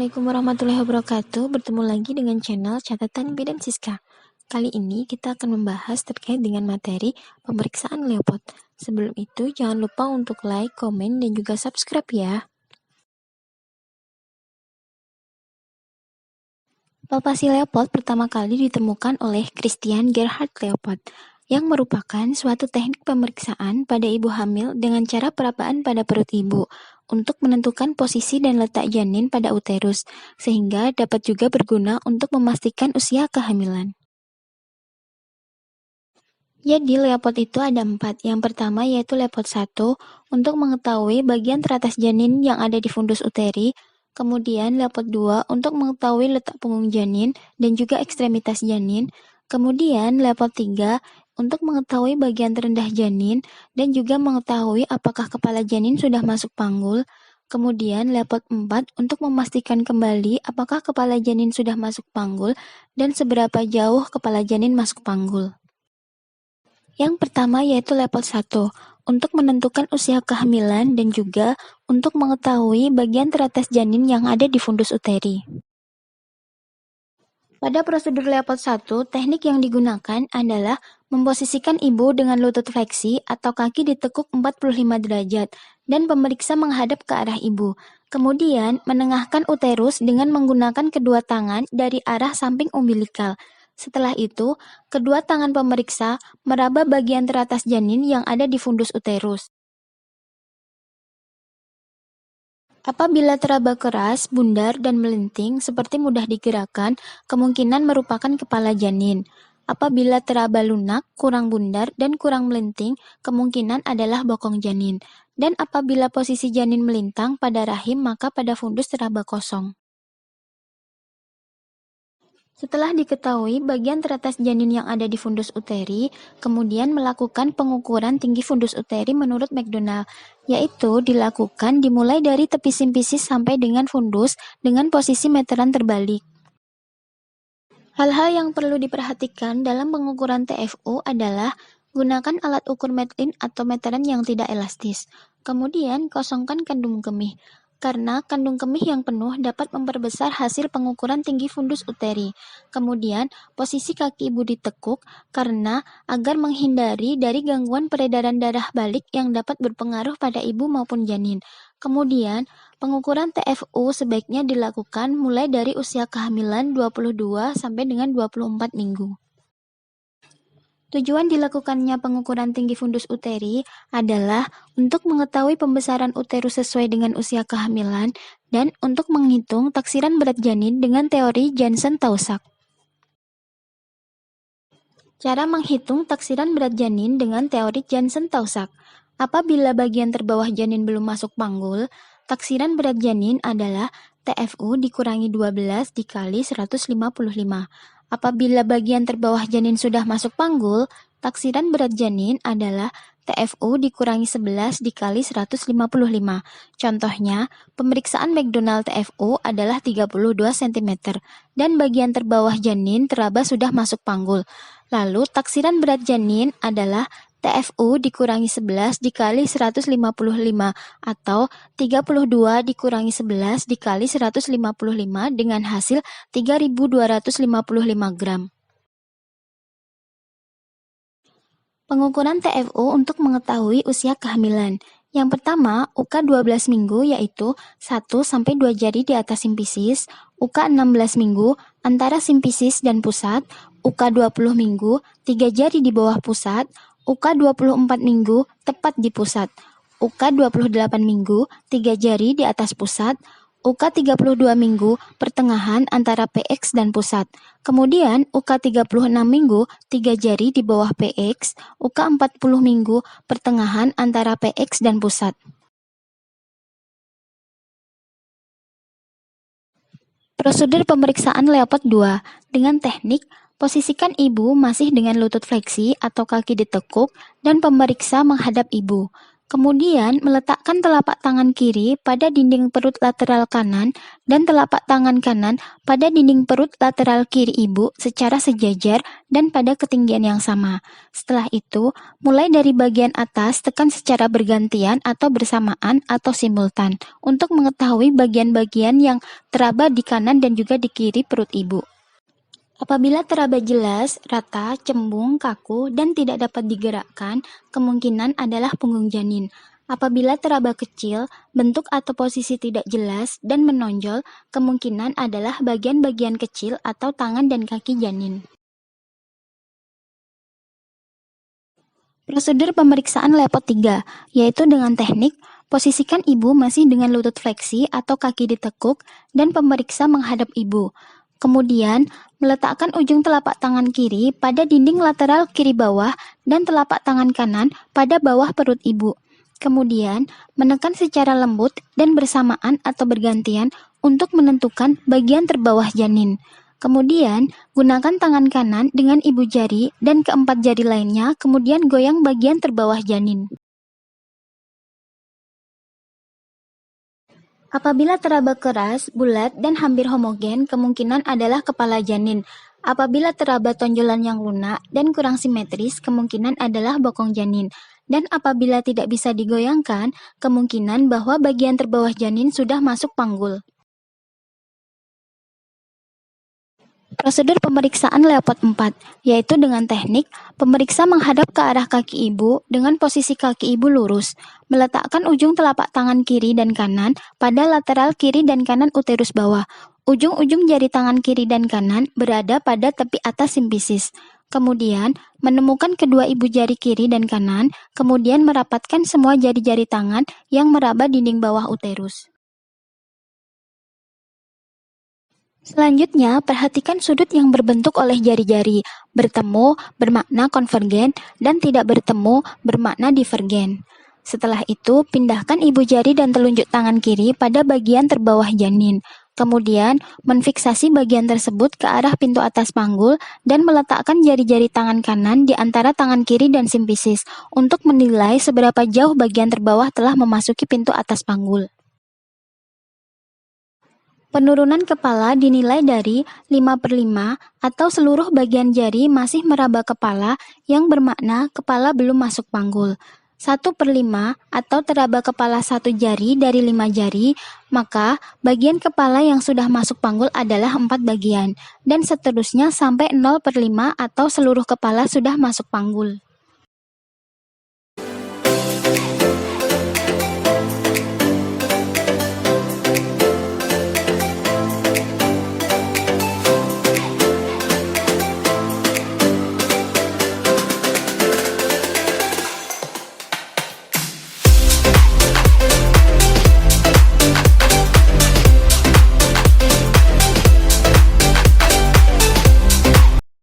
Assalamualaikum warahmatullahi wabarakatuh. Bertemu lagi dengan channel Catatan Bidan Siska. Kali ini kita akan membahas terkait dengan materi pemeriksaan Leopard. Sebelum itu, jangan lupa untuk like, komen, dan juga subscribe ya. Palpasi Leopard pertama kali ditemukan oleh Christian Gerhard Leopard, yang merupakan suatu teknik pemeriksaan pada ibu hamil dengan cara perabaan pada perut ibu untuk menentukan posisi dan letak janin pada uterus, sehingga dapat juga berguna untuk memastikan usia kehamilan. Jadi Leopard itu ada 4. Yang pertama yaitu Leopard 1 untuk mengetahui bagian teratas janin yang ada di fundus uteri. Kemudian Leopard 2 untuk mengetahui letak punggung janin dan juga ekstremitas janin. Kemudian Leopard 3 untuk mengetahui bagian terendah janin dan juga mengetahui apakah kepala janin sudah masuk panggul. Kemudian Leopard 4 untuk memastikan kembali apakah kepala janin sudah masuk panggul dan seberapa jauh kepala janin masuk panggul. Yang pertama yaitu Leopard 1, untuk menentukan usia kehamilan dan juga untuk mengetahui bagian teratas janin yang ada di fundus uteri. Pada prosedur Leopard 1, teknik yang digunakan adalah memposisikan ibu dengan lutut fleksi atau kaki ditekuk 45 derajat dan pemeriksa menghadap ke arah ibu. Kemudian, menengahkan uterus dengan menggunakan kedua tangan dari arah samping umbilikal. Setelah itu, kedua tangan pemeriksa meraba bagian teratas janin yang ada di fundus uterus. Apabila teraba keras, bundar, dan melenting seperti mudah digerakkan, kemungkinan merupakan kepala janin. Apabila teraba lunak, kurang bundar, dan kurang melenting, kemungkinan adalah bokong janin. Dan apabila posisi janin melintang pada rahim, maka pada fundus teraba kosong. Setelah diketahui bagian teratas janin yang ada di fundus uteri, kemudian melakukan pengukuran tinggi fundus uteri menurut McDonald, yaitu dilakukan dimulai dari tepi simpisis sampai dengan fundus dengan posisi meteran terbalik. Hal-hal yang perlu diperhatikan dalam pengukuran TFU adalah gunakan alat ukur Medline atau meteran yang tidak elastis. Kemudian kosongkan kandung kemih, karena kandung kemih yang penuh dapat memperbesar hasil pengukuran tinggi fundus uteri. Kemudian, posisi kaki ibu ditekuk karena agar menghindari dari gangguan peredaran darah balik yang dapat berpengaruh pada ibu maupun janin. Kemudian, pengukuran TFU sebaiknya dilakukan mulai dari usia kehamilan 22 sampai dengan 24 minggu. Tujuan dilakukannya pengukuran tinggi fundus uteri adalah untuk mengetahui pembesaran uterus sesuai dengan usia kehamilan dan untuk menghitung taksiran berat janin dengan teori Jansen-Taussig. Cara menghitung taksiran berat janin dengan teori Jansen-Taussig. Apabila bagian terbawah janin belum masuk panggul, taksiran berat janin adalah TFU dikurangi 12 dikali 155. Apabila bagian terbawah janin sudah masuk panggul, taksiran berat janin adalah TFU dikurangi 11 dikali 155. Contohnya, pemeriksaan McDonald TFU adalah 32 cm dan bagian terbawah janin teraba sudah masuk panggul. Lalu, taksiran berat janin adalah TFU dikurangi 11 dikali 155 atau 32 dikurangi 11 dikali 155 dengan hasil 3.255 gram. Pengukuran TFU untuk mengetahui usia kehamilan. Yang pertama, UK 12 minggu yaitu 1-2 jari di atas simpisis, UK 16 minggu antara simpisis dan pusat, UK 20 minggu 3 jari di bawah pusat, UK 24 minggu tepat di pusat, UK 28 minggu 3 jari di atas pusat, UK 32 minggu pertengahan antara PX dan pusat. Kemudian UK 36 minggu 3 jari di bawah PX, UK 40 minggu pertengahan antara PX dan pusat. Prosedur pemeriksaan Leopard 2 dengan teknik posisikan ibu masih dengan lutut fleksi atau kaki ditekuk dan pemeriksa menghadap ibu. Kemudian, meletakkan telapak tangan kiri pada dinding perut lateral kanan dan telapak tangan kanan pada dinding perut lateral kiri ibu secara sejajar dan pada ketinggian yang sama. Setelah itu, mulai dari bagian atas tekan secara bergantian atau bersamaan atau simultan untuk mengetahui bagian-bagian yang teraba di kanan dan juga di kiri perut ibu. Apabila teraba jelas, rata, cembung, kaku, dan tidak dapat digerakkan, kemungkinan adalah punggung janin. Apabila teraba kecil, bentuk atau posisi tidak jelas, dan menonjol, kemungkinan adalah bagian-bagian kecil atau tangan dan kaki janin. Prosedur pemeriksaan lepot 3, yaitu dengan teknik posisikan ibu masih dengan lutut fleksi atau kaki ditekuk, dan pemeriksa menghadap ibu. Kemudian, meletakkan ujung telapak tangan kiri pada dinding lateral kiri bawah dan telapak tangan kanan pada bawah perut ibu. Kemudian, menekan secara lembut dan bersamaan atau bergantian untuk menentukan bagian terbawah janin. Kemudian, gunakan tangan kanan dengan ibu jari dan keempat jari lainnya, kemudian goyang bagian terbawah janin. Apabila teraba keras, bulat, dan hampir homogen, kemungkinan adalah kepala janin. Apabila teraba tonjolan yang lunak dan kurang simetris, kemungkinan adalah bokong janin. Dan apabila tidak bisa digoyangkan, kemungkinan bahwa bagian terbawah janin sudah masuk panggul. Prosedur pemeriksaan lepot 4, yaitu dengan teknik pemeriksa menghadap ke arah kaki ibu dengan posisi kaki ibu lurus, meletakkan ujung telapak tangan kiri dan kanan pada lateral kiri dan kanan uterus bawah. Ujung-ujung jari tangan kiri dan kanan berada pada tepi atas simfisis. Kemudian, menemukan kedua ibu jari kiri dan kanan, kemudian merapatkan semua jari-jari tangan yang meraba dinding bawah uterus. Selanjutnya, perhatikan sudut yang berbentuk oleh jari-jari. Bertemu bermakna konvergen dan tidak bertemu bermakna divergen. Setelah itu, pindahkan ibu jari dan telunjuk tangan kiri pada bagian terbawah janin. Kemudian, menfiksasi bagian tersebut ke arah pintu atas panggul dan meletakkan jari-jari tangan kanan di antara tangan kiri dan simfisis untuk menilai seberapa jauh bagian terbawah telah memasuki pintu atas panggul. Penurunan kepala dinilai dari 5/5 atau seluruh bagian jari masih meraba kepala yang bermakna kepala belum masuk panggul. 1/5 atau teraba kepala satu jari dari 5 jari, maka bagian kepala yang sudah masuk panggul adalah 4 bagian, dan seterusnya sampai 0/5 atau seluruh kepala sudah masuk panggul.